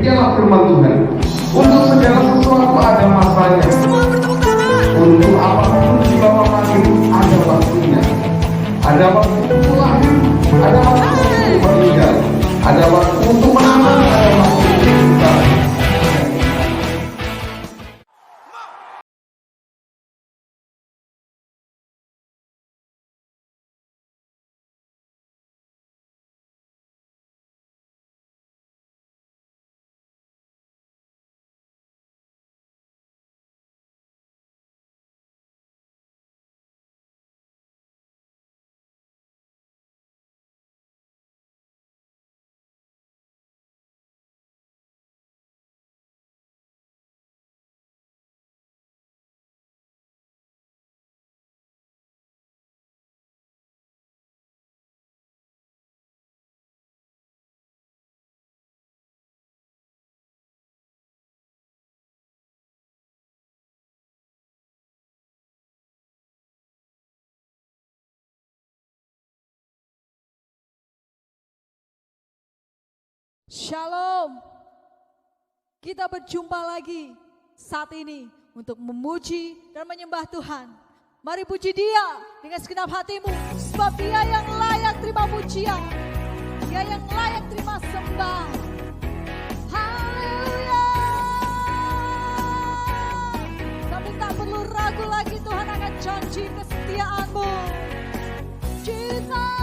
Demikianlah firman Tuhan. Untuk segala sesuatu ada masanya. Semua bertepuk tangan. Untuk apapun di bawah langit ada waktunya. Ada waktu untuk lahir, ada waktu untuk meninggal, ada waktu untuk menang, ada waktu untuk kalah. Shalom. Kita berjumpa lagi saat ini untuk memuji dan menyembah Tuhan. Mari puji Dia dengan segenap hatimu, sebab Dia yang layak terima pujian, Dia yang layak terima sembah. Haleluya. Tapi tak perlu ragu lagi, Tuhan akan janji kesetiaan-Mu. Jesus.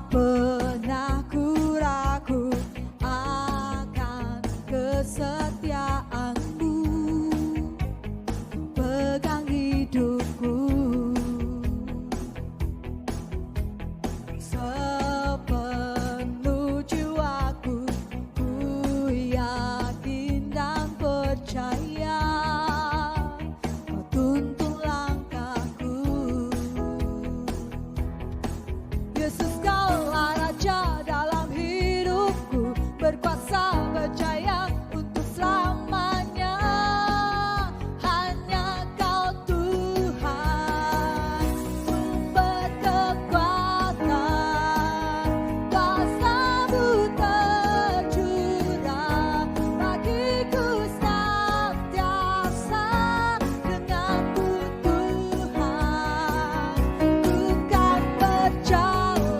Pernah ku ragu akan kesetiaan-Mu, pegang hidupku sepenuh jiwaku, ku yakin dan percaya Kau tuntun langkahku. Yesus, Kaulah Raja dalam hidupku, berkuasa berjaya untuk selamanya. Hanya Kau Tuhan, sumber kekuatan, kuasa-Mu tercurah bagiku senantiasa. Denganmu Tuhan, ku kan berjalan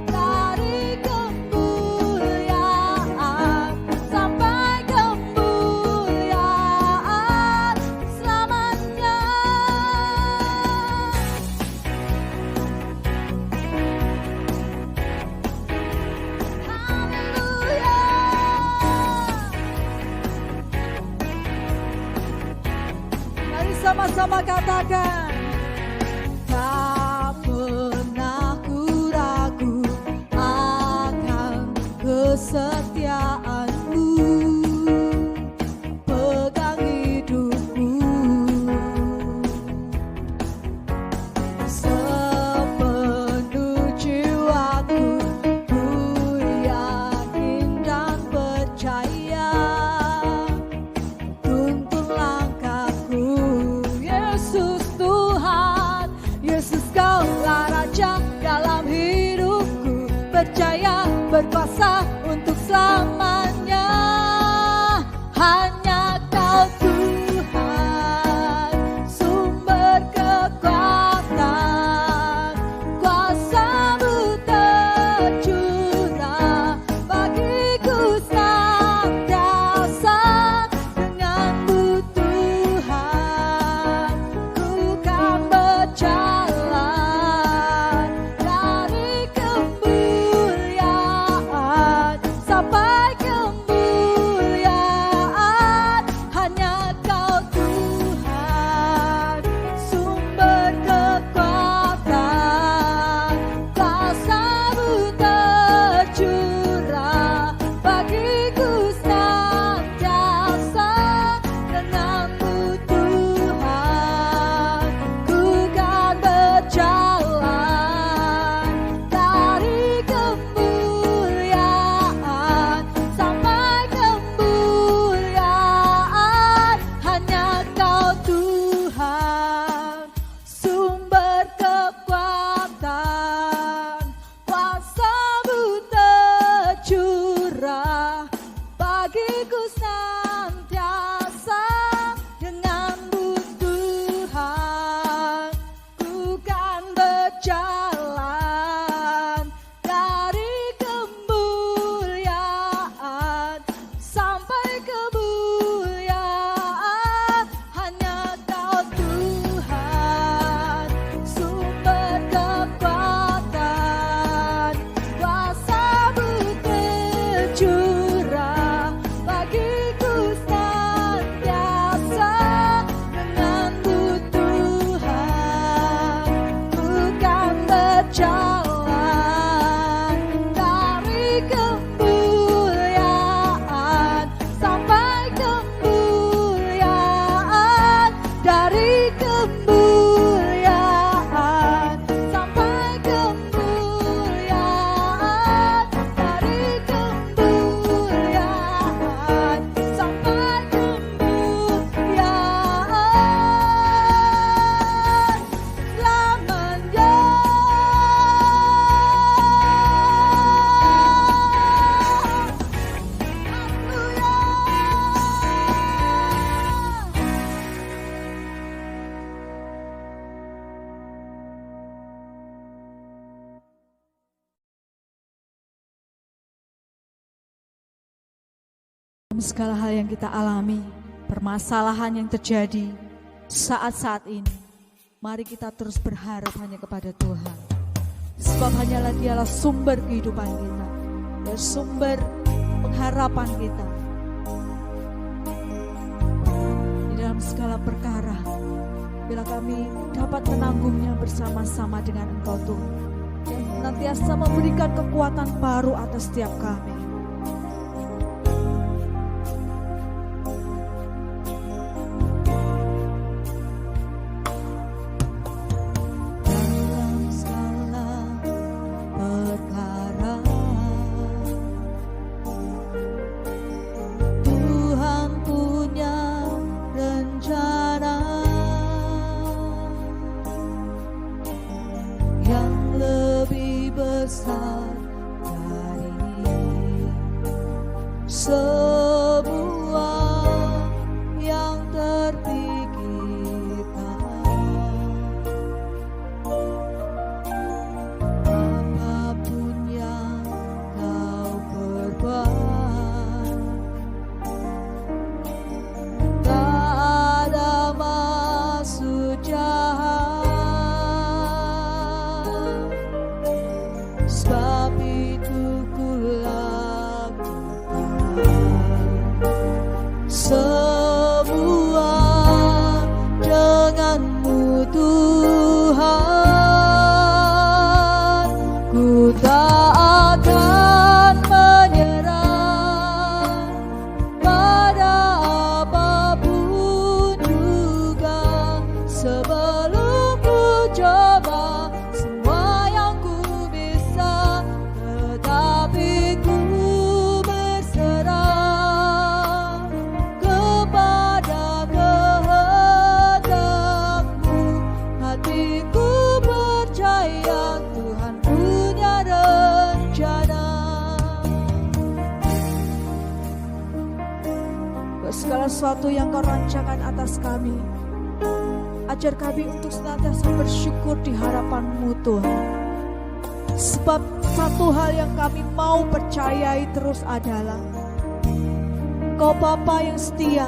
dari kemuliaan sampai kemuliaan selamanya. Haleluya. Mari sama-sama katakan. Tak pernah ku ragu akan kesetiaan-Mu, pegang hidupku sepenuh jiwaku, ku yakin dan percaya tuntun langkahku. Yesus Tuhan, Yesus Kaulah Raja dalam hidupku, percaya berkuasa untuk selamanya. dalam segala hal yang kita alami, permasalahan yang terjadi saat-saat ini, mari kita terus berharap hanya kepada Tuhan. Sebab hanyalah Dialah sumber kehidupan kita dan sumber pengharapan kita. Di dalam segala perkara, bila kami dapat menanggungnya bersama-sama dengan Engkau Tuhan, yang senantiasa memberikan kekuatan baru atas setiap kami. Semua yang terpikirkan, apapun yang kau perbuat, tak ada maksud jahat. Sebab itu semua denganmu Tuhan, ku tak akan menyerah pada apapun juga. Sebelum ku coba semua yang ku bisa, tetapi ku segala sesuatu yang Kau rancangkan atas kami. Ajar kami untuk senantiasa bersyukur di hadapan-Mu Tuhan. Sebab satu hal yang kami mau percayai terus adalah Engkau Bapa yang setia,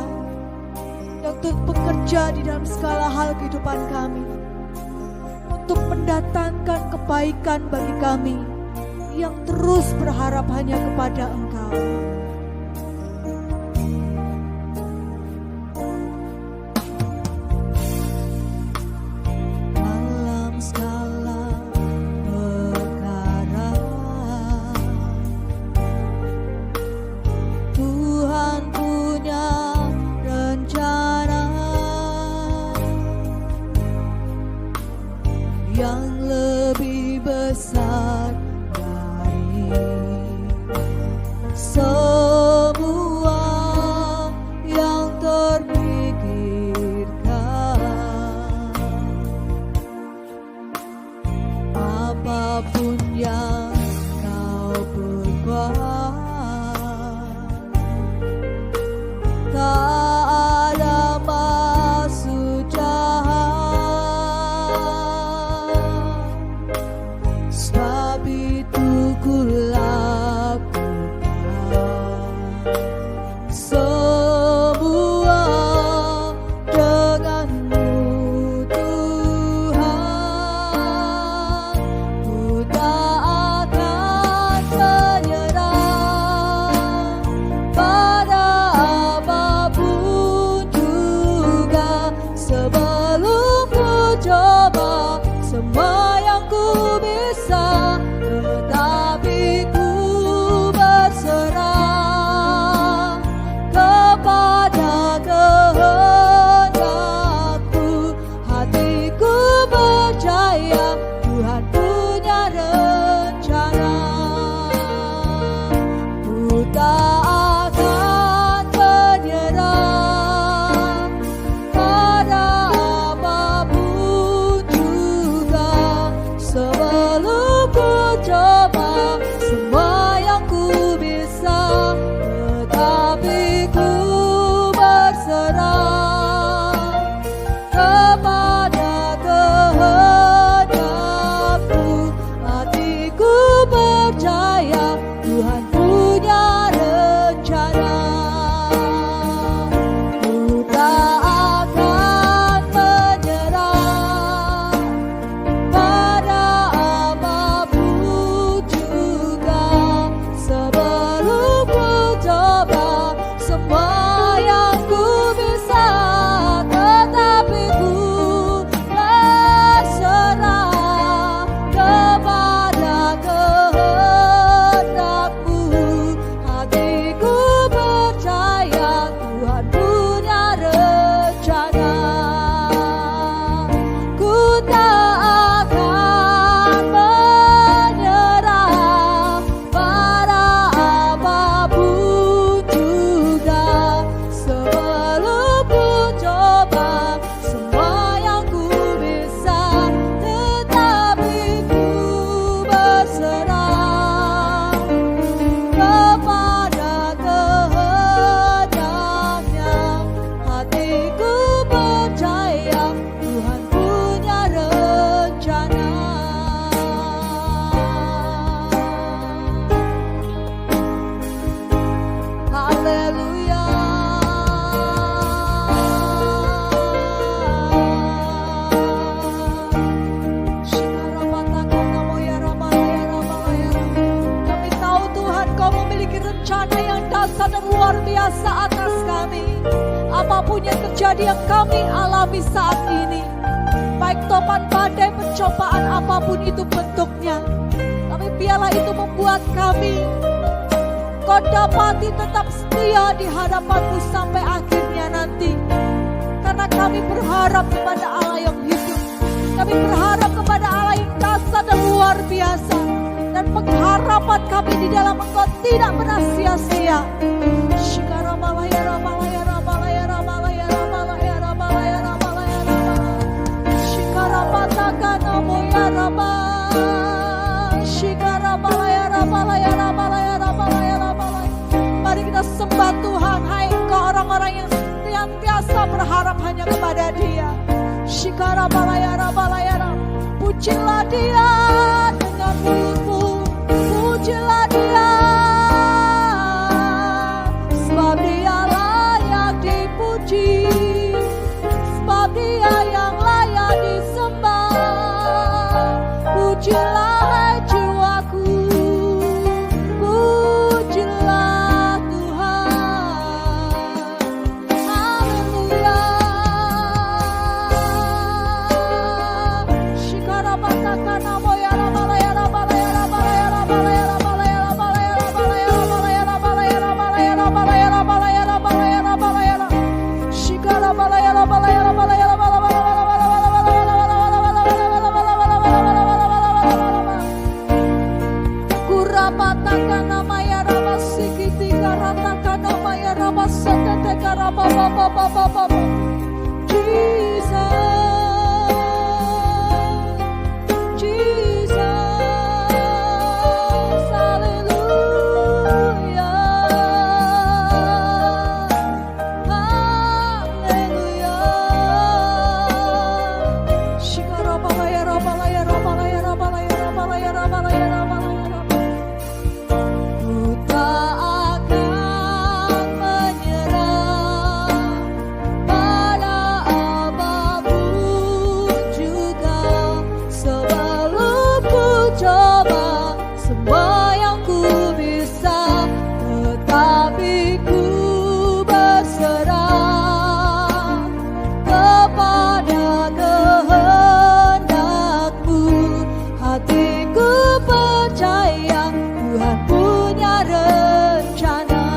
yang turut bekerja di dalam segala hal kehidupan kami untuk mendatangkan kebaikan bagi kami yang terus berharap hanya kepada Engkau. Yang lebih besar dari semua yang terpikirkan, apapun yang kau perbuat, tak ada maksud jahat. Sebab itu ku lakukan semua denganmu Tuhan, ku tak akan menyerah pada apapun juga. Sebelum ku coba semua yang ku bisa, tetapi ku berserah kepada kehendakmu. Hatiku percaya Tuhan punya rencana. Ku tak akan menyerah pada apapun terjadi yang kami alami saat ini, baik topan badai, pencobaan apapun itu bentuknya, tapi biarlah itu membuat kami Kau dapati tetap setia di hadapan-Mu sampai akhirnya nanti. Karena kami berharap kepada Allah yang hidup, kami berharap kepada Allah yang dahsyat dan luar biasa, dan pengharapan kami di dalam Engkau tidak pernah sia-sia. Mari kita sembah Tuhan, hai engkau orang-orang yang senantiasa berharap hanya kepada Dia. Pujilah Dia dengan mulutmu, pujilah Dia, sebab Dia layak dipuji, sebab Dia yang layak disembah. Pujilah hai jiwaku, pujilah Tuhan. Haleluya. Tuhan punya rencana.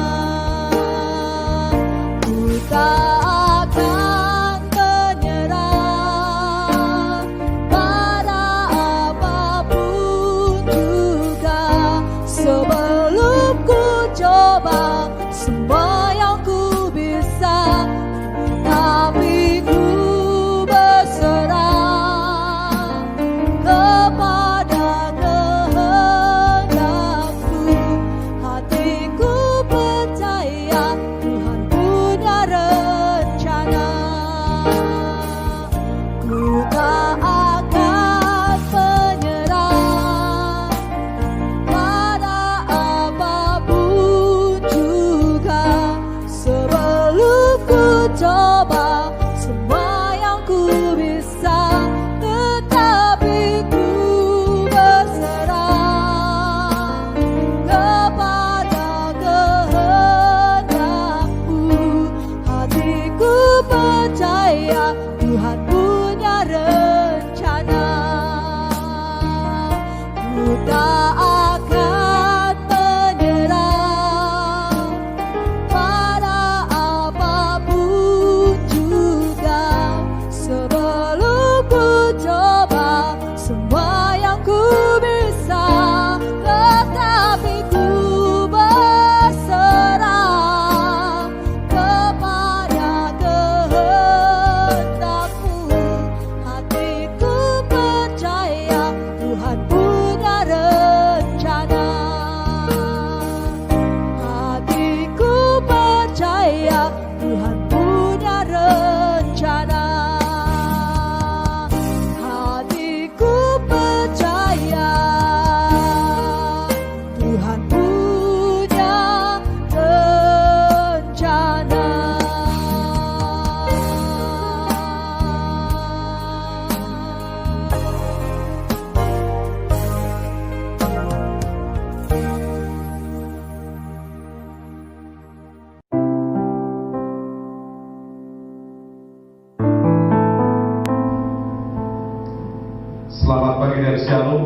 pagi dan shalom.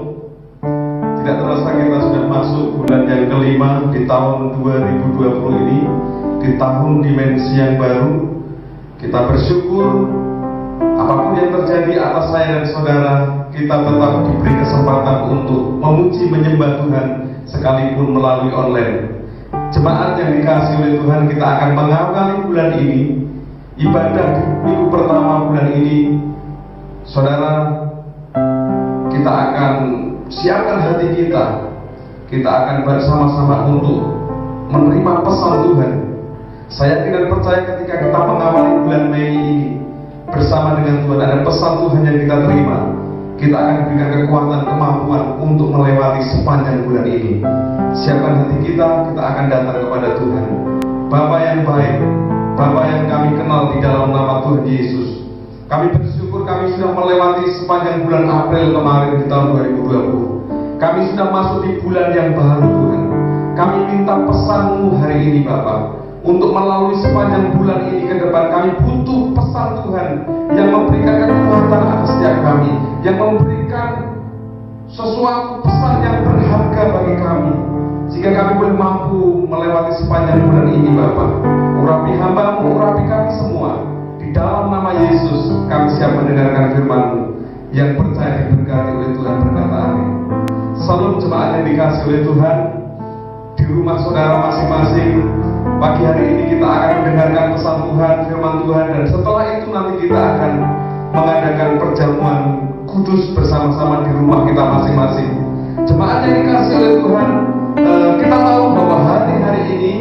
Tidak terasa kita sudah masuk bulan yang kelima di tahun 2020 ini, di tahun dimensi yang baru. Kita bersyukur apapun yang terjadi atas saya dan saudara, kita tetap diberi kesempatan untuk memuji menyembah Tuhan sekalipun melalui online. Jemaat yang dikasihi oleh Tuhan, kita akan mengawali bulan ini, ibadah di minggu pertama bulan ini. Saudara, kita akan siapkan hati kita. Kita akan bersama-sama untuk menerima pesan Tuhan. Saya tidak percaya ketika kita mengawali bulan Mei ini bersama dengan Tuhan, ada pesan Tuhan yang kita terima. Kita akan berikan kekuatan, kemampuan untuk melewati sepanjang bulan ini. Siapkan hati kita, kita akan datang kepada Tuhan. Bapa yang baik, Bapa yang kami kenal di dalam nama Tuhan Yesus, kami bersyukur kami sudah melewati sepanjang bulan April kemarin di tahun 2020. Kami sudah masuk di bulan yang baru Tuhan. Kami minta pesan-Mu hari ini Bapa, untuk melalui sepanjang bulan ini ke depan. Kami butuh pesan Tuhan yang memberikan kekuatan atas setiap kami, yang memberikan sesuatu pesan yang berharga bagi kami, sehingga kami boleh mampu melewati sepanjang bulan ini Bapa. Urapi hamba-Mu, urapi kami semua. Di dalam nama Yesus kami siap mendengarkan firman-Mu yang percaya diberkati oleh Tuhan, berkata amin. Salam jemaat yang dikasihi oleh Tuhan. Di rumah saudara masing-masing, pagi hari ini kita akan mendengarkan pesan Tuhan, firman Tuhan, dan setelah itu nanti kita akan mengadakan perjamuan kudus bersama-sama di rumah kita masing-masing. Jemaat yang dikasihi oleh Tuhan, kita tahu bahwa hari-hari ini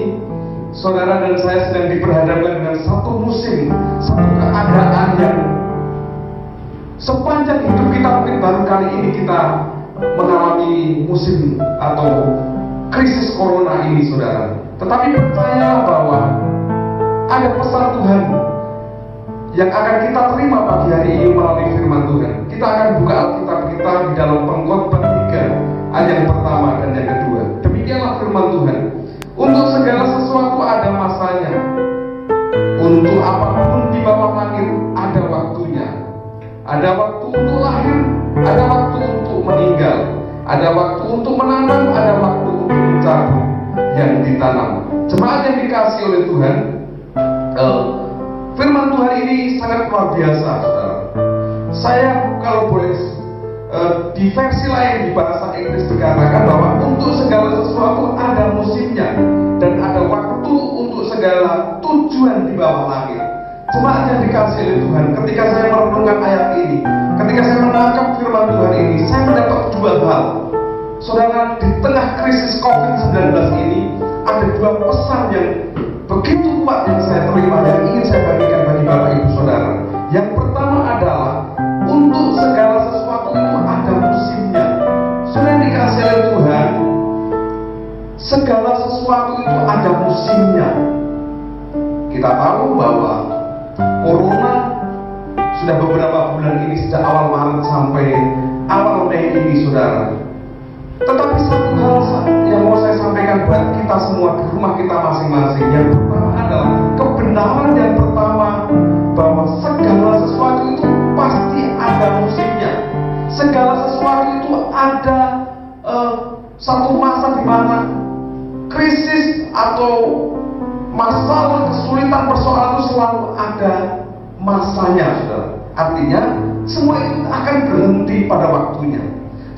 saudara dan saya sedang diperhadapkan dengan satu musim, satu keadaan yang sepanjang hidup kita mungkin baru kali ini kita mengalami musim atau krisis corona ini saudara. Tetapi percayalah bahwa ada pesan Tuhan yang akan kita terima pagi hari ini melalui firman Tuhan. Kita akan buka Alkitab kita di dalam Pengkhotbah 3 ayat yang pertama dan yang kedua. Demikianlah firman Tuhan. Untuk segala sesuatu ada masanya. Untuk apapun di bawah langit ada waktunya. Ada waktu untuk lahir, ada waktu untuk meninggal, ada waktu untuk menanam, ada waktu untuk mencabut yang ditanam. Jemaat yang dikasihi oleh Tuhan, firman Tuhan ini sangat luar biasa, saudara. Saya kalau boleh di versi lain di bahasa Inggris dikatakan bahwa untuk segala sesuatu ada musimnya dan ada waktu untuk segala tujuan di bawah langit. Jemaat yang dikasihi oleh Tuhan, ketika saya merenungkan ayat ini, ketika saya menangkap firman Tuhan ini, saya mendapat dua hal. Saudara, di tengah krisis COVID-19 ini ada dua pesan yang begitu kuat yang saya terima dan ingin saya bagikan bagi Bapak Ibu Saudara. Yang pertama adalah untuk segala sesuatu itu ada musimnya. Saudara yang dikasihi oleh Tuhan, segala sesuatu itu ada musimnya. Kita tahu bahwa corona sudah beberapa bulan ini, sejak awal Maret sampai awal Mei ini saudara. Tetapi satu hal yang mau saya sampaikan buat kita semua di rumah kita masing-masing, yang pertama adalah kebenaran yang pertama bahwa segala sesuatu itu pasti ada musimnya. Segala sesuatu itu ada satu masa di mana krisis atau masalah, kesulitan, persoalan itu selalu ada masanya, saudara. Artinya semua itu akan berhenti pada waktunya.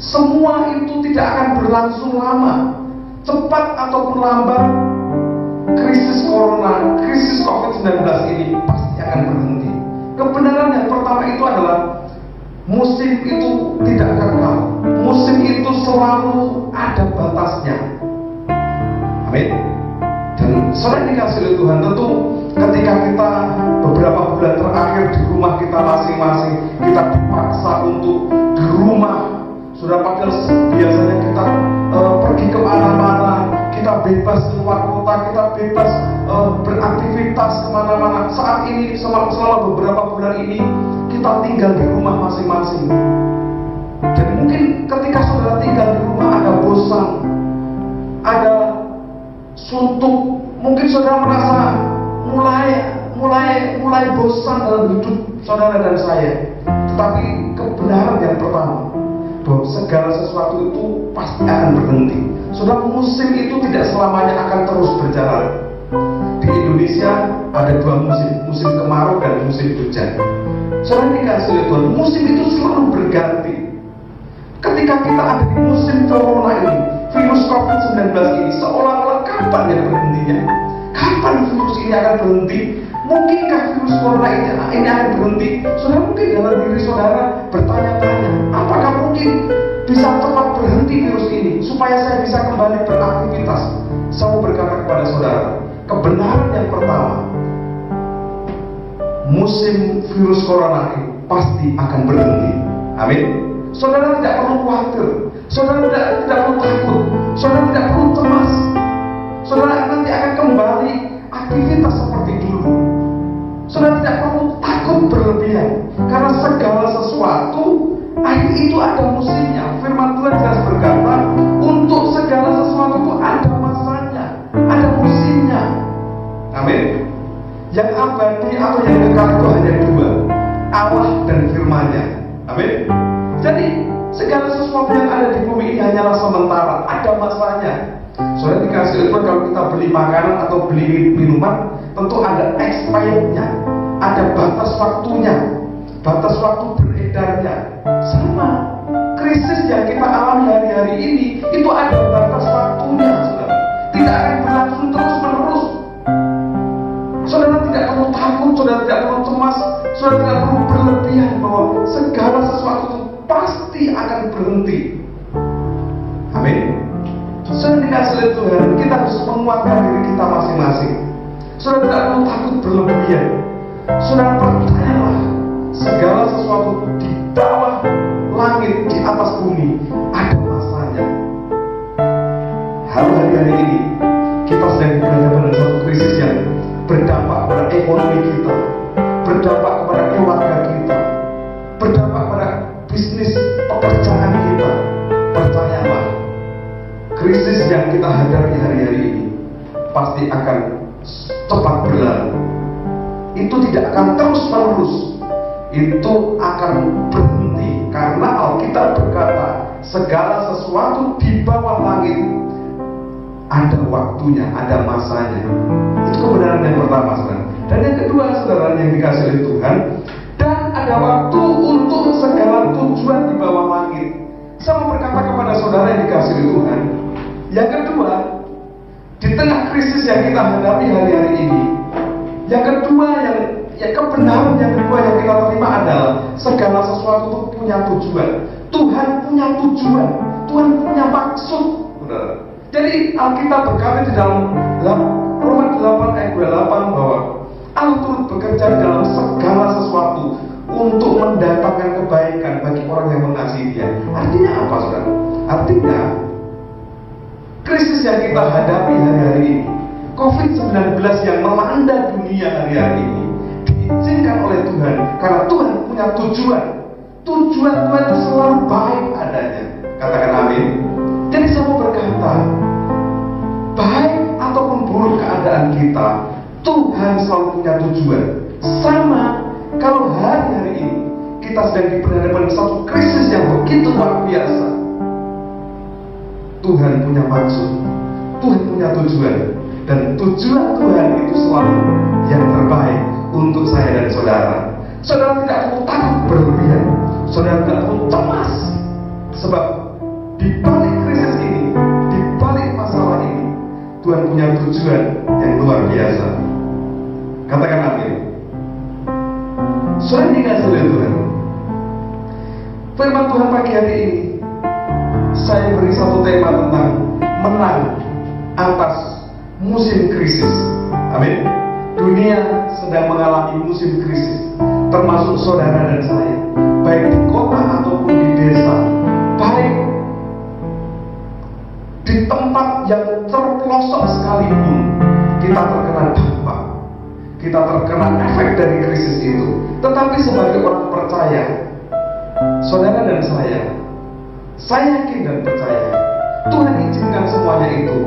Semua itu tidak akan berlangsung lama. Cepat ataupun lambat, krisis corona, krisis COVID-19 ini pasti akan berhenti. Kebenaran yang pertama itu adalah musim itu tidak kekal. Musim itu selalu ada batasnya. Amin. Dan saudara dikasih oleh Tuhan, tentu ketika kita beberapa bulan terakhir di rumah kita masing-masing, kita dipaksa untuk di rumah. Sudah padahal biasanya kita pergi kemana-mana, kita bebas keluar kota, kita bebas beraktivitas kemana-mana. Saat ini selama beberapa bulan ini kita tinggal di rumah masing-masing. Dan mungkin ketika saudara tinggal di rumah ada bosan, ada suntuk, mungkin saudara merasa mulai bosan dalam hidup saudara dan saya. Tetapi kebenaran yang pertama, bahwa segala sesuatu itu pasti akan berhenti. Saudara, musim itu tidak selamanya akan terus berjalan. Di Indonesia ada dua musim, musim kemarau dan musim hujan. Saudara dikasih oleh Tuhan, musim itu selalu berganti. Ketika kita ada di musim corona ini, virus COVID-19 ini, seolah-olah kapan ya berhentinya? Kapan virus ini akan berhenti? Mungkinkah virus corona ini akan berhenti? Saudara, mungkin dalam diri saudara bertanya-tanya, apakah mungkin bisa cepat berhenti virus ini supaya saya bisa kembali beraktivitas? Saya mau berkata kepada saudara, kebenaran yang pertama, musim virus corona ini pasti akan berhenti. Amin. Saudara tidak perlu khawatir, saudara tidak perlu takut, saudara tidak perlu cemas. Saudara nanti akan kembali aktivitas seperti dulu. Saudara tidak perlu takut berlebihan, karena segala sesuatu itu ada musimnya. Firman Tuhan jelas berkata, untuk segala sesuatu itu ada masanya, ada musimnya. Amin. Yang abadi atau yang kekal itu hanya dua, Allah dan firman-Nya. Amin. Jadi segala sesuatu yang ada di bumi ini hanyalah sementara, ada masanya. Saudara dikasih Tuhan, kalau kita beli makanan atau beli minuman, tentu ada expirednya, ada batas waktunya, batas waktu beredarnya. Sama krisis yang kita alami hari-hari ini, itu ada batas waktunya, saudara. Tidak akan berlangsung terus-menerus. Saudara tidak perlu takut, saudara tidak perlu cemas, saudara tidak perlu berlebihan bahwa segala sesuatu itu pasti akan berhenti. Amin. Saudara dikasih oleh Tuhan, kita harus menguatkan diri kita masing-masing. Saudara tidak perlu takut berlebihan. Saudara percayalah, segala sesuatu di bawah langit, di atas bumi ada masanya. Hari-hari ini kita sedang berhadapan dengan suatu krisis yang berdampak pada ekonomi kita, berdampak kepada keluarga kita, berdampak pada bisnis pekerjaan kita. Percayalah, krisis yang kita hadapi hari-hari ini pasti akan cepat berlalu. Itu tidak akan terus-menerus, itu akan berhenti. Karena Alkitab berkata, segala sesuatu di bawah langit ada waktunya, ada masanya. Itu kebenaran yang pertama, saudara. Dan yang kedua, saudara, yang dikasih oleh Tuhan, dan ada waktu untuk segala tujuan di bawah langit. Saya mau berkata kepada saudara yang dikasih oleh Tuhan, yang kedua, di tengah krisis yang kita hadapi hari-hari ini, yang kedua, yang kebenaran yang kedua yang kita terima adalah segala sesuatu itu punya tujuan. Tuhan punya tujuan, Tuhan punya maksud, saudara. Jadi Alkitab berkata di dalam Roma 8 ayat 28 bahwa Allah turut bekerja di dalam segala sesuatu untuk mendatangkan kebaikan bagi orang yang mengasihi Dia. Artinya apa, saudara? Artinya krisis yang kita hadapi hari-hari ini, COVID-19 yang melanda dunia hari-hari ini, diizinkan oleh Tuhan karena Tuhan punya tujuan. Tujuan Tuhan itu selalu baik adanya. Katakan amin. Jadi saya mau berkata, baik ataupun buruk keadaan kita, Tuhan selalu punya tujuan. Sama kalau hari-hari ini kita sedang berhadapan dengan satu krisis yang begitu luar biasa, Tuhan punya maksud, Tuhan punya tujuan, dan tujuan Tuhan itu selalu yang terbaik untuk saya dan saudara. Saudara tidak perlu takut berlebihan, saudara tidak perlu cemas, sebab di balik krisis ini, di balik masalah ini, Tuhan punya tujuan yang luar biasa. Katakan amin. Saudara dikasih oleh Tuhan, firman Tuhan pagi hari ini, saya beri satu tema tentang menang atas musim krisis. Amin. Dunia sedang mengalami musim krisis, termasuk saudara dan saya, baik di kota ataupun di desa, baik di tempat yang terpelosok sekalipun, kita terkena dampak, kita terkena efek dari krisis itu. Tetapi sebagai orang percaya, saudara dan saya yakin dan percaya Tuhan izinkan semuanya itu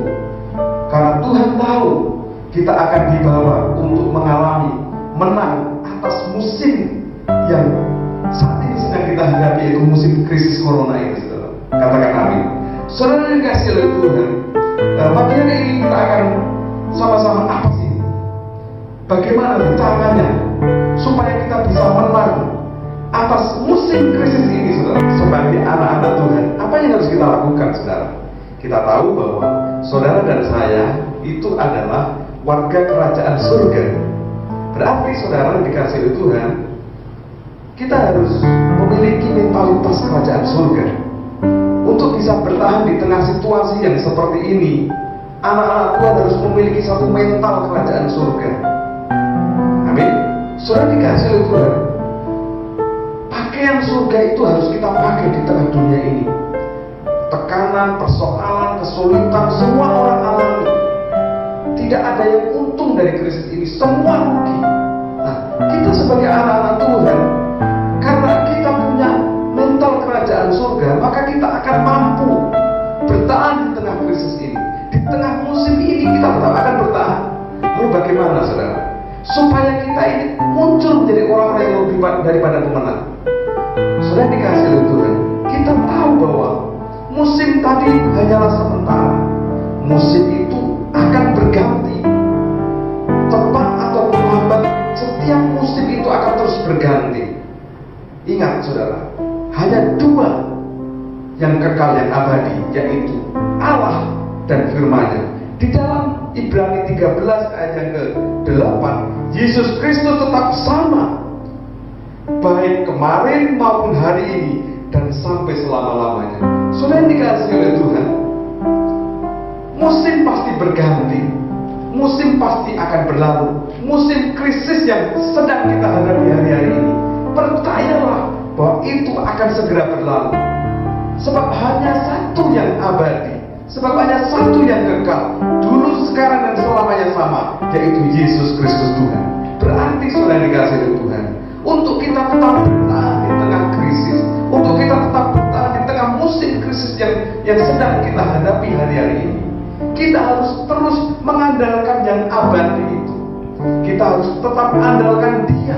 karena Tuhan tahu kita akan dibawa untuk mengalami menang atas musim yang saat ini sedang kita kita hadapi yaitu musim krisis corona ini, saudara. Katakan amin. Saudara dikasih oleh Tuhan, pagi hari ini kita akan sama-sama apa sih? Bagaimana caranya supaya kita bisa menang atas musim krisis ini, saudara? Sebagai anak-anak Tuhan, apa yang harus kita lakukan, saudara? Kita tahu bahwa saudara dan saya itu adalah warga kerajaan surga. Berarti saudara dikasih oleh Tuhan, kita harus memiliki mentalitas kerajaan surga. Untuk bisa bertahan di tengah situasi yang seperti ini, anak-anak Tuhan harus memiliki satu mental kerajaan surga. Amin. Saudara dikasih oleh Tuhan, pakaian surga itu harus kita pakai di tengah dunia ini. Tekanan, persoalan, kesulitan, semua orang alami. Tidak ada yang untung dari krisis ini, semua rugi. Nah, kita sebagai anak-anak Tuhan, karena kita punya mental kerajaan surga, maka kita akan mampu bertahan di tengah krisis ini. Di tengah musim ini kita tetap akan bertahan. Lalu bagaimana, saudara? Supaya kita ini muncul menjadi orang-orang yang lebih daripada pemenang. Sudah dikasih oleh Tuhan, kita tahu bahwa musim tadi hanyalah sementara. Musim itu akan berganti. Tepat ataupun lambat, setiap musim itu akan terus berganti. Ingat, saudara, hanya dua yang kekal, yang abadi, yaitu Allah dan firman-Nya. Di dalam Ibrani 13 ayat yang ke-8, Yesus Kristus tetap sama, baik kemarin maupun hari ini dan sampai selama-lamanya. Sudah dikasih oleh Tuhan, musim pasti berganti, musim pasti akan berlalu. Musim krisis yang sedang kita hadapi hari-hari ini, percayalah bahwa itu akan segera berlalu. Sebab hanya satu yang abadi, sebab hanya satu yang kekal, dulu, sekarang, dan selamanya sama, yaitu Yesus Kristus Tuhan. Berarti sudah dikasih oleh Tuhan untuk kita tetap bertahan di tengah krisis, untuk kita tetap bertahan di tengah musim krisis yang sedang kita hadapi hari-hari ini. Kita harus terus mengandalkan yang abadi itu. Kita harus tetap andalkan Dia.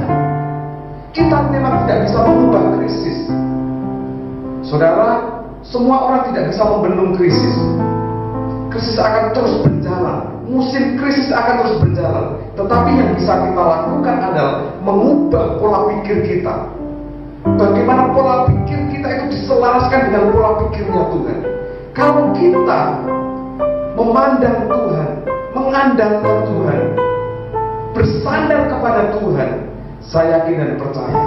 Kita memang tidak bisa mengubah krisis, saudara. Semua orang tidak bisa membendung krisis. Krisis akan terus berjalan, musim krisis akan terus berjalan. Tetapi yang bisa kita lakukan adalah mengubah pola pikir kita. Bagaimana pola pikir kita itu diselaraskan dengan pola pikirnya Tuhan. Kalau kita memandang Tuhan, mengandalkan Tuhan, bersandar kepada Tuhan, saya yakin dan percaya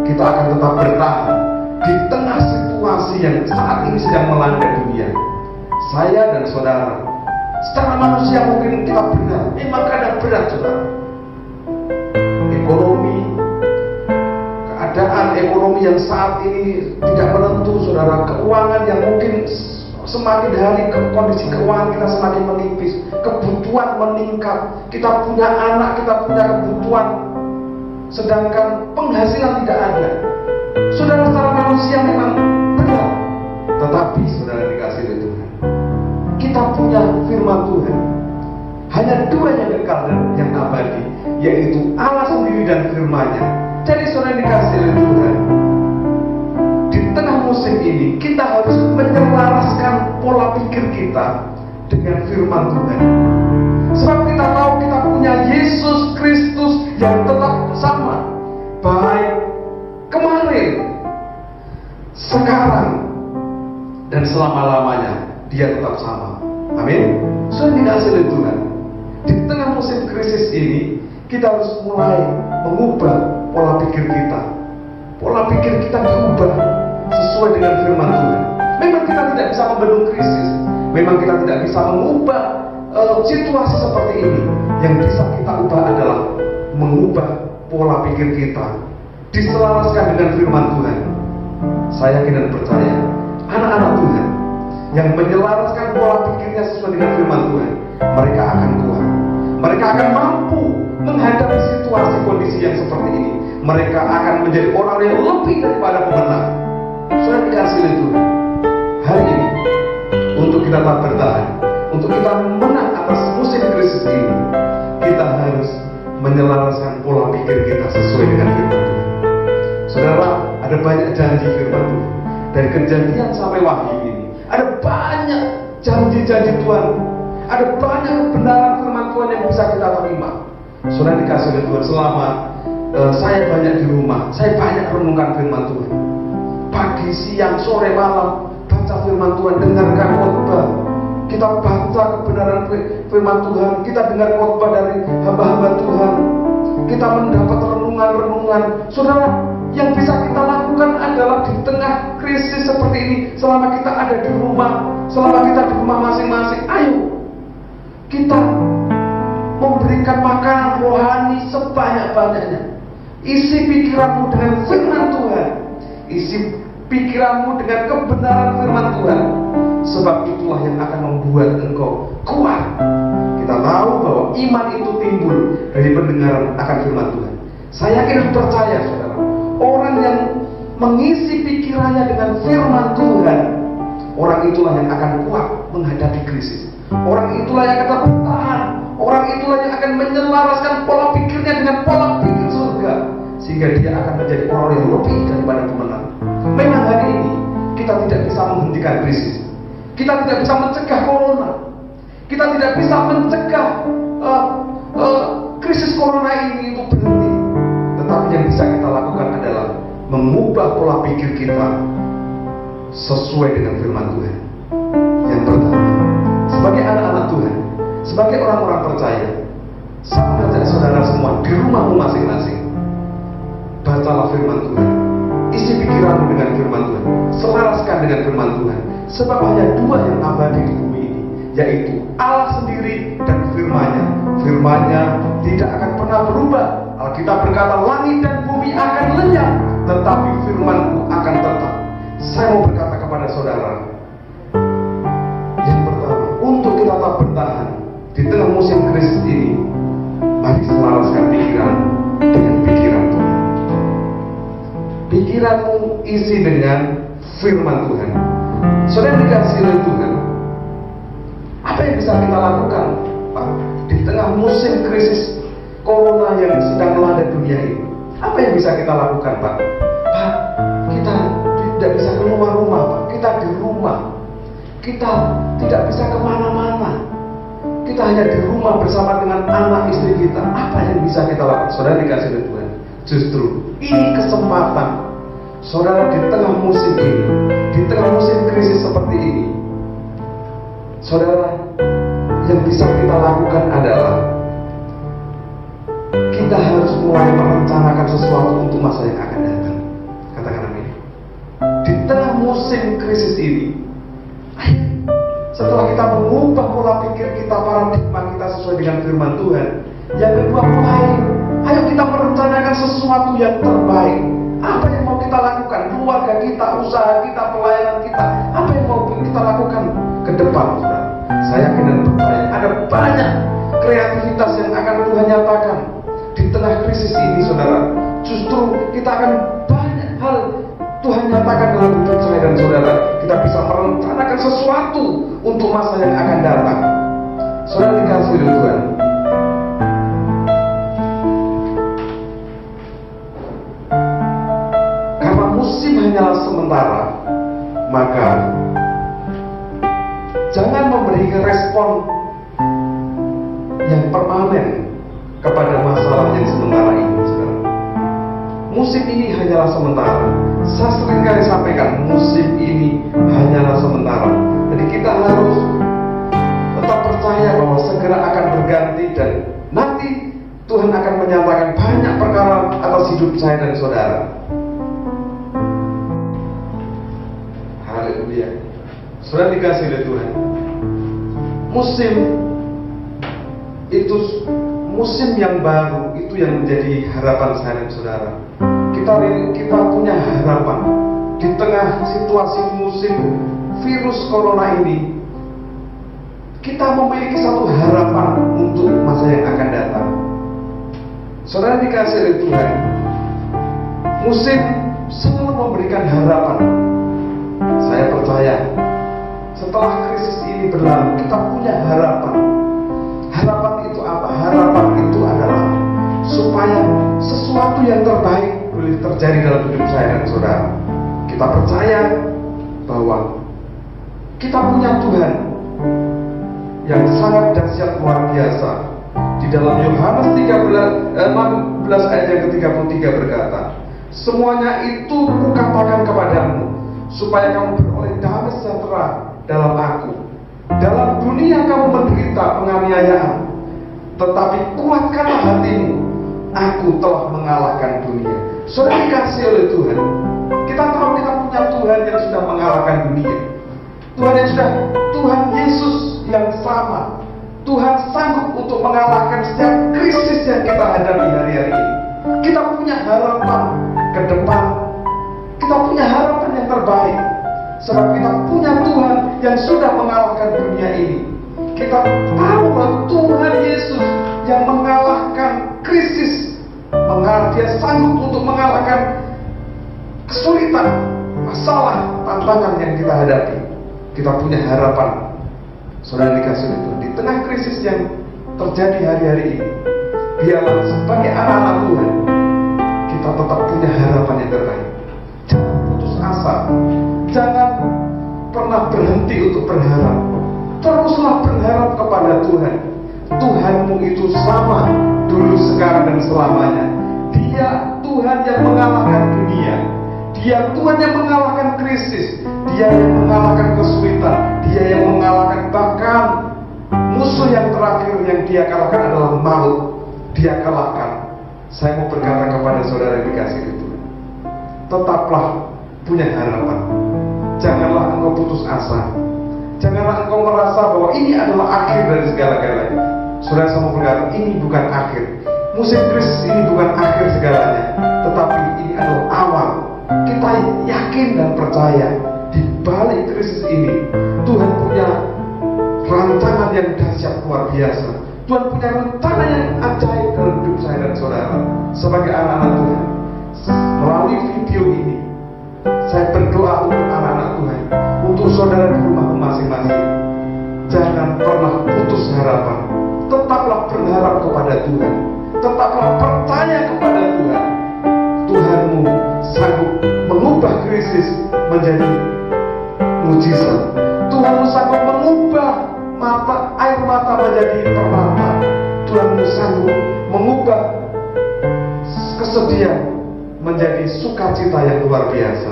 kita akan tetap bertahan di tengah situasi yang saat ini sedang melanda dunia. Saya dan saudara, secara manusia mungkin kita berat, memang kadang berat, saudara. Ekonomi, keadaan ekonomi yang saat ini tidak menentu, saudara. Keuangan yang mungkin semakin hari kondisi keuangan kita semakin menipis, kebutuhan meningkat, kita punya anak, kita punya kebutuhan, sedangkan penghasilan tidak ada. Saudara, secara manusia memang berat, tetapi saudara dikasih oleh Tuhan, kita punya firman Tuhan. Hanya dua yang kekal dan yang abadi, yaitu Allah sendiri dan firman-Nya. Jadi saudara dikasih oleh Tuhan, di tengah musim ini kita harus menyelaraskan pola pikir kita dengan firman Tuhan. Sebab kita tahu kita punya Yesus Kristus yang tetap sama, baik kemarin, sekarang, dan selama-lamanya. Dia tetap sama. Amin. Sudah dikasih oleh Tuhan. Di tengah musim krisis ini, kita harus mulai mengubah pola pikir kita. Pola pikir kita diubah sesuai dengan firman Tuhan. Memang kita tidak bisa membendung krisis, memang kita tidak bisa mengubah situasi seperti ini. Yang bisa kita ubah adalah mengubah pola pikir kita, diselaraskan dengan firman Tuhan. Saya yakin dan percaya, anak-anak Tuhan yang menyelaraskan pola pikirnya sesuai dengan firman Tuhan, mereka akan kuat. Mereka akan mampu menghadapi situasi kondisi yang seperti ini. Mereka akan menjadi orang yang lebih daripada pemenang. Sudah dikasih oleh Tuhan hari ini untuk kita tetap bertahan, untuk kita menang atas musim krisis ini. Kita harus menyelaraskan pola pikir kita sesuai dengan firman Tuhan. Saudara, Ada banyak janji firman Tuhan. Dari Kejadian sampai Wahyu ini, ada banyak janji-janji Tuhan. Ada banyak kebenaran firman Tuhan yang bisa kita terima. Saudara dikasih oleh Tuhan, selama saya banyak di rumah, saya banyak renungkan firman Tuhan. Pagi, siang, sore, malam, baca firman Tuhan, dengarkan khotbah. Kita baca kebenaran firman Tuhan, kita dengar khotbah dari hamba-hamba Tuhan. Kita mendapat renungan-renungan. Saudara, yang bisa kita lakukan adalah di tengah krisis seperti ini, selama kita ada di rumah, selama kita di rumah masing-masing, ayo kita memberikan makanan rohani sebanyak-banyaknya. Isi pikiranmu dengan firman Tuhan, isi pikiranmu dengan kebenaran firman Tuhan, sebab itulah yang akan membuat engkau kuat. Kita tahu bahwa iman itu timbul dari pendengaran akan firman Tuhan. Saya yakin percaya, saudara, orang yang mengisi pikirannya dengan firman Tuhan, orang itulah yang akan kuat menghadapi krisis. Orang itulah yang akan bertahan. Orang itulah yang akan menyelaraskan pola pikirnya dengan pola pikir surga, sehingga dia akan menjadi orang yang lebih daripada pemenang. Memang hari ini kita tidak bisa menghentikan krisis, kita tidak bisa mencegah corona, kita tidak bisa mencegah krisis corona ini itu berhenti. Tetapi yang bisa kita lakukan adalah mengubah pola pikir kita sesuai dengan firman Tuhan. Yang pertama, sebagai anak-anak Tuhan, sebagai orang-orang percaya, saya mengajak saudara semua di rumahmu masing-masing, bacalah firman Tuhan, isi pikiranmu dengan firman Tuhan, selaraskan dengan firman Tuhan. Sebab hanya dua yang abadi di bumi ini, yaitu Allah sendiri dan firman-Nya. Firman-Nya tidak akan pernah berubah. Alkitab berkata, langit dan bumi akan lenyap, tetapi firman-Ku akan tetap. Saya mau berkata kepada saudara, yang pertama, untuk kita tetap bertahan di tengah musim krisis ini, mari selaraskan pikiranmu dengan pikiran Tuhan. Pikiranmu isi dengan firman Tuhan. Saudara dikasih oleh Tuhan, apa yang bisa kita lakukan, Pak, di tengah musim krisis corona yang sedang melanda dunia ini? Apa yang bisa kita lakukan, Pak? Pak, kita tidak bisa keluar rumah, Pak. Kita di rumah, kita tidak bisa kemana-mana. Kita hanya di rumah bersama dengan anak istri kita. Apa yang bisa kita lakukan? Saudara dikasih oleh Tuhan, justru ini kesempatan. Saudara, di tengah musim ini, di tengah musim krisis seperti ini, saudara, yang bisa kita lakukan adalah kita harus mulai merencanakan sesuatu untuk masa yang akan datang. Katakan amin. Di tengah musim krisis ini, setelah kita mengubah pola pikir kita, paradigma kita sesuai dengan firman Tuhan, yang kedua, ayo kita merencanakan sesuatu yang terbaik. Apa yang mau kita lakukan? Keluarga kita, usaha kita, pelayanan kita, apa yang mau kita lakukan ke depan, saudara? Saya yakin dan percaya ada banyak kreativitas yang akan Tuhan nyatakan di tengah krisis ini, saudara. Justru kita akan banyak hal Tuhan nyatakan dalam hidup saya dan saudara. Kita bisa merencanakan sesuatu untuk masa yang akan datang. Saudara dikasih oleh Tuhan, karena musim hanyalah sementara, maka jangan memberi respon yang permanen kepada masalah yang sementara ini, saudara. Musim ini hanyalah sementara. Saya seringkali sampaikan, musim ini hanyalah sementara. Jadi kita harus tetap percaya bahwa segera akan berganti, dan nanti Tuhan akan menyatakan banyak perkara atas hidup saya dan saudara. Haleluya. Saudara dikasih oleh Tuhan, musim itu, musim yang baru itu yang menjadi harapan saya dan saudara. Kita punya harapan di tengah situasi musim virus corona ini. Kita memiliki satu harapan untuk masa yang akan datang. Saudara dikasih oleh Tuhan, musim selalu memberikan harapan. Saya percaya setelah krisis ini berlalu, kita punya harapan. Harapan itu apa? Harapan itu adalah supaya sesuatu yang terbaik boleh terjadi dalam hidup saya dan saudara. kita percaya bahwa kita punya Tuhan yang sangat dahsyat luar biasa. Di dalam Yohanes 16 ayat yang ke-33 berkata, semuanya itu kukatakan kepadamu, supaya kamu beroleh damai sejahtera dalam aku. Dalam dunia kamu menderita penganiayaan, tetapi kuatkanlah hatimu, aku telah mengalahkan dunia. Saudara dikasih oleh Tuhan, kita tahu kita punya Tuhan yang sudah mengalahkan dunia. Tuhan Yesus yang sama. Tuhan sanggup untuk mengalahkan setiap krisis yang kita hadapi hari-hari ini. Kita punya harapan ke depan. Kita punya harapan yang terbaik. Sebab kita punya Tuhan yang sudah mengalahkan dunia ini. Kita tahu bahwa Tuhan Yesus yang mengalahkan krisis. Dia sanggup untuk mengalahkan kesulitan, masalah, tantangan yang kita hadapi. Kita punya harapan. Saudara dikasih itu, di tengah krisis yang terjadi hari-hari ini, biarlah sebagai anak-anak Tuhan, kita tetap punya harapan yang terbaik. Jangan putus asa, jangan pernah berhenti untuk berharap. Teruslah berharap kepada Tuhan. Tuhanmu itu sama dulu, sekarang, dan selamanya. Dia Tuhan yang mengalahkan dunia. Dia Tuhan yang mengalahkan krisis. Dia yang mengalahkan kesulitan. Dia yang mengalahkan bahkan musuh yang terakhir yang dia kalahkan adalah maut. Dia kalahkan. Saya mau berkata kepada saudara yang dikasih itu, tetaplah punya harapan. Janganlah engkau putus asa. Janganlah engkau merasa bahwa ini adalah akhir dari segala-galanya. Saudara, saya mau berkata, ini bukan akhir. Musim krisis ini bukan akhir segalanya, tetapi ini adalah awal. Kita yakin dan percaya di balik krisis ini Tuhan punya rancangan yang dahsyat luar biasa. Tuhan punya rencana yang ajaib dalam hidup saya dan saudara sebagai anak-anak Tuhan. Melalui video ini saya berdoa untuk anak-anak Tuhan, untuk saudara di rumah masing-masing. Jangan pernah putus harapan. Tetaplah berharap kepada Tuhan. Tetaplah percaya kepada Tuhan. Tuhanmu sanggup mengubah krisis menjadi mujizat. Tuhanmu sanggup mengubah air mata menjadi permata. Tuhanmu sanggup mengubah kesedihan menjadi sukacita yang luar biasa.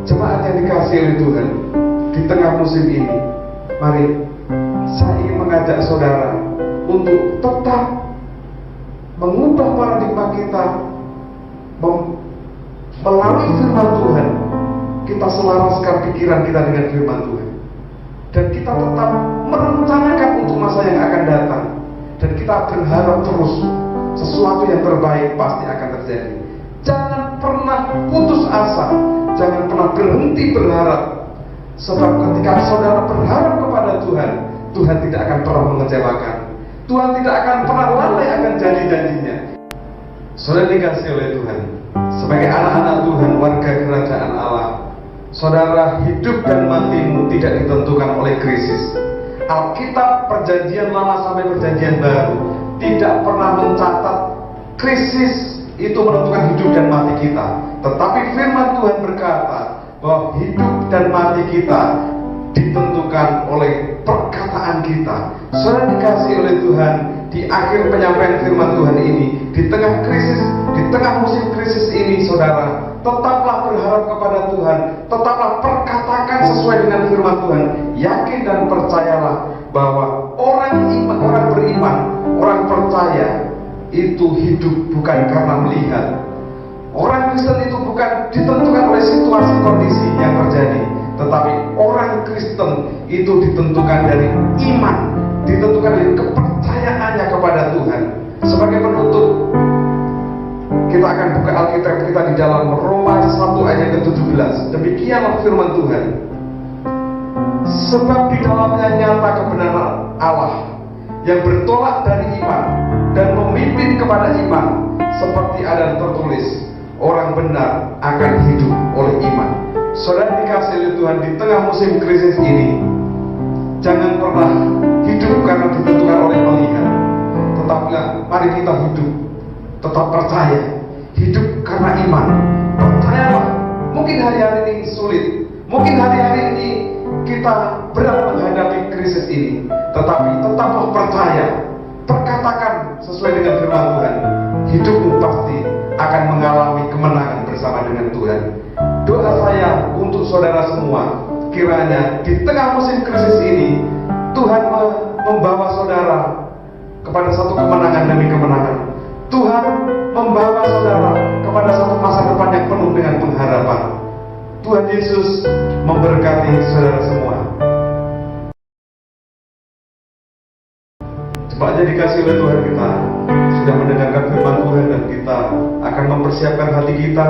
Jemaat yang dikasihi oleh Tuhan, di tengah musim ini, mari saya ingin mengajak saudara untuk tetap mengubah paradigma kita melalui firman Tuhan. Kita selaraskan pikiran kita dengan firman Tuhan, dan kita tetap merencanakan untuk masa yang akan datang, dan kita berharap terus sesuatu yang terbaik pasti akan terjadi. Jangan pernah putus asa, jangan pernah berhenti berharap, sebab ketika saudara berharap kepada Tuhan, Tuhan tidak akan pernah mengecewakan. Tuhan tidak akan pernah lalai akan janji-janjinya. Saudara dikasihi oleh Tuhan, sebagai anak-anak Tuhan, warga kerajaan Allah, saudara, hidup dan matimu tidak ditentukan oleh krisis. Alkitab perjanjian lama sampai perjanjian baru tidak pernah mencatat krisis itu menentukan hidup dan mati kita. Tetapi firman Tuhan berkata bahwa hidup dan mati kita ditentukan oleh perkataan kita. Saudara dikasihi oleh Tuhan, di akhir penyampaian firman Tuhan ini, di tengah krisis, di tengah musim krisis ini, saudara, tetaplah berharap kepada Tuhan, tetaplah perkatakan sesuai dengan firman Tuhan. Yakin dan percayalah bahwa orang beriman, orang percaya itu hidup bukan karena melihat. Orang Kristen itu bukan ditentukan oleh situasi kondisi yang terjadi, tetapi orang Kristen itu ditentukan dari iman, ditentukan dari kepercayaannya kepada Tuhan. Sebagai penutup, kita akan buka Alkitab kita di dalam Roma 1 ayat ke-17. Demikianlah firman Tuhan. Sebab di dalamnya nyata kebenaran Allah yang bertolak dari iman dan memimpin kepada iman, seperti ada tertulis, orang benar akan hidup oleh iman. Saudara dikasihi oleh Tuhan, di tengah musim krisis ini, jangan pernah hidup karena ditentukan oleh melihat, tetapi mari kita hidup tetap percaya, hidup karena iman. Percayalah Mungkin hari-hari ini sulit, mungkin hari-hari ini kita berat menghadapi krisis ini, tetapi tetaplah percaya, perkatakan sesuai dengan firman Tuhan. Hidupmu pasti akan mengalami kemenangan bersama dengan Tuhan. Doa saya untuk saudara semua, kiranya di tengah musim krisis ini Tuhan membawa saudara kepada satu kemenangan demi kemenangan. Tuhan membawa saudara kepada satu masa depan yang penuh dengan pengharapan. Tuhan Yesus memberkati saudara semua. Cepatnya dikasih oleh Tuhan, kita sudah mendengarkan firman Tuhan dan kita akan mempersiapkan hati kita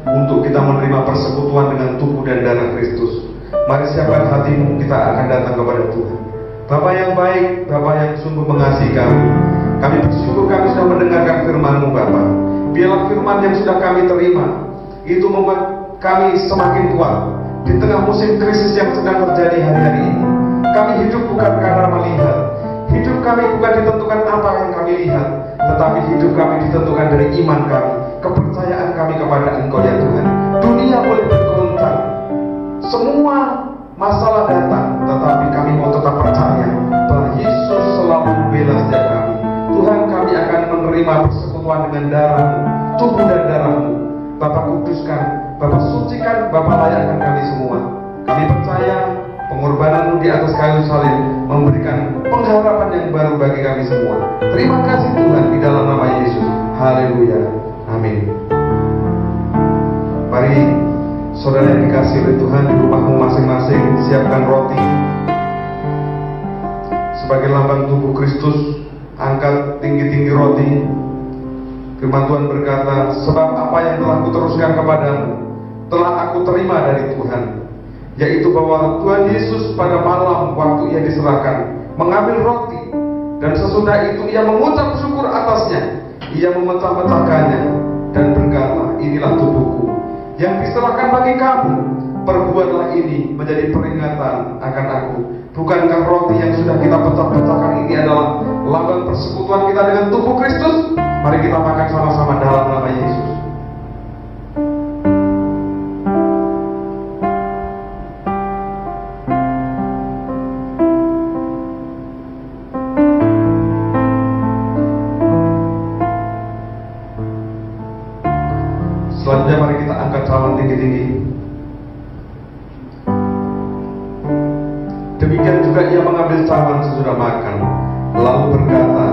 untuk kita menerima persekutuan dengan tubuh dan darah Kristus. Mari siapkan hatimu, kita akan datang kepada Tuhan. Bapa yang baik, Bapa yang sungguh mengasihi kami bersyukur kami sudah mendengarkan firman-Mu Bapa. Biarlah firman yang sudah kami terima itu membuat kami semakin kuat di tengah musim krisis yang sedang terjadi hari-hari ini. Kami hidup bukan karena melihat, hidup kami bukan ditentukan apa yang kami lihat, tetapi hidup kami ditentukan dari iman kami, kepercayaan kami kepada Engkau ya Tuhan. Dunia boleh bergoncang, semua masalah datang, tetapi kami mau tetap percaya bahwa Yesus selalu membela setiap kami. Tuhan, kami akan menerima persekutuan dengan darah-Mu, tubuh dan darah-Mu. Bapa kuduskan, Bapa sucikan, Bapa layakkan kami semua. Kami percaya pengorbanan-Mu di atas kayu salib memberikan pengharapan yang baru bagi kami semua. Terima kasih Tuhan, di dalam nama Yesus. Haleluya. Amin. Mari saudara yang dikasih oleh Tuhan, di rumahmu masing-masing siapkan roti sebagai lambang tubuh Kristus. Angkat tinggi-tinggi roti. Firman Tuhan berkata, sebab apa yang telah kuteruskan kepadamu telah aku terima dari Tuhan, yaitu bahwa Tuhan Yesus pada malam waktu ia diserahkan mengambil roti, dan sesudah itu ia mengucap syukur atasnya, ia memecah-mecahkannya dan berkata, inilah tubuhku yang diserahkan bagi kamu, perbuatlah ini menjadi peringatan akan aku. Bukankah roti yang sudah kita pecah-pecahkan ini adalah lambang persekutuan kita dengan tubuh Kristus? Mari kita makan sama-sama dalam nama Yesus. Selanjutnya mari kita angkat tangan tinggi-tinggi. Demikian juga ia mengambil cawan sesudah makan, lalu berkata,